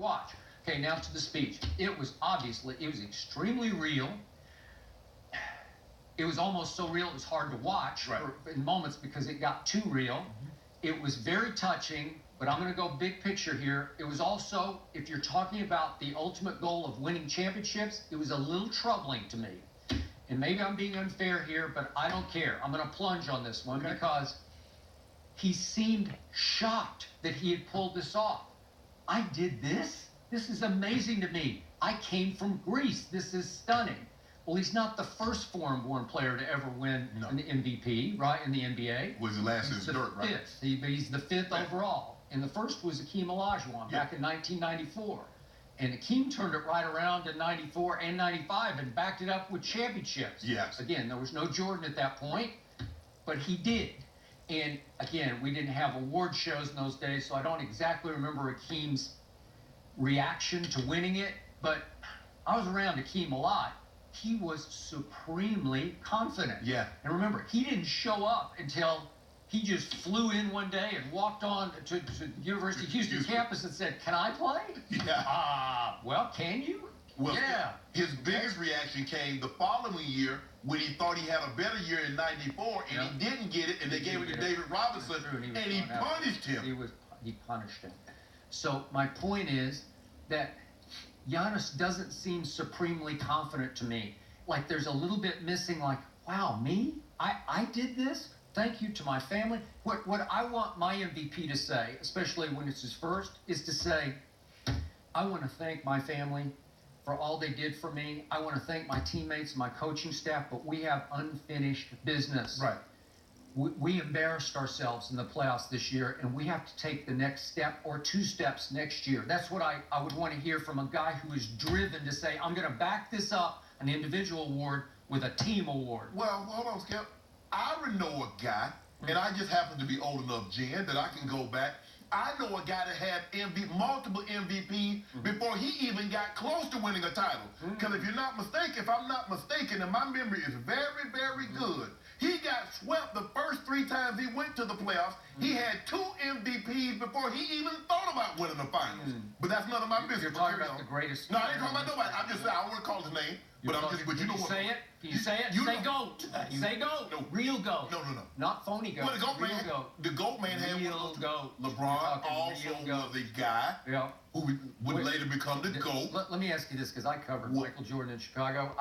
Watch. Okay, now to the speech. It was extremely real. It was almost so real it was hard to watch in moments because it got too real. Mm-hmm. It was very touching, but I'm going to go big picture here. It was also, if you're talking about the ultimate goal of winning championships, it was a little troubling to me. And maybe I'm being unfair here, but I don't care. I'm going to plunge on this one because he seemed shocked that he had pulled this off. I did this? This is amazing to me. I came from Greece. This is stunning. Well, he's not the first foreign-born player to ever win an MVP, right, in the NBA. Was the last is Dirk, right? He's the fifth overall. And the first was Akeem Olajuwon back in 1994. And Akeem turned it right around in 94 and 95 and backed it up with championships. Yes. Again, there was no Jordan at that point, but he did. And again, we didn't have award shows in those days, so I don't exactly remember Akeem's reaction to winning it, but I was around Akeem a lot. He was supremely confident. Yeah. And remember, he didn't show up until he just flew in one day and walked on to the University of Houston campus and said, "Can I play?" Yeah. Well, can you? Well, yeah. His biggest reaction came the following year when he thought he had a better year in '94 and he didn't get it, and they gave it to David Robinson, and he punished him. He punished him. So my point is that Giannis doesn't seem supremely confident to me. Like there's a little bit missing, like, wow, me? I did this? Thank you to my family. What I want my MVP to say, especially when it's his first, is to say, I want to thank my family for all they did for me. I want to thank my teammates, my coaching staff, but we have unfinished business. Right. We embarrassed ourselves in the playoffs this year, and we have to take the next step or two steps next year. That's what I would want to hear from a guy who is driven to say, I'm going to back this up, an individual award, with a team award. Well, hold on, Skip. I know a guy, and I just happen to be old enough, Jen, that I can go back. I know a guy that had multiple MVPs before he even got close to winning a title. Because if I'm not mistaken, and my memory is very, very good, he got swept the first 3 times he went to the playoffs. He had 2 MVPs before he even thought about winning the finals. But that's none of my business. You're talking about the greatest. No, I ain't talking about nobody. I'm just saying, I don't want to call his name. But you know what? Say it. Can you say it? Say GOAT. Say GOAT. No. Real GOAT. No. Not phony GOAT. Well, the GOAT man had real GOAT. LeBron also was a guy who would later become the GOAT. Let me ask you this, because I covered Michael Jordan in Chicago.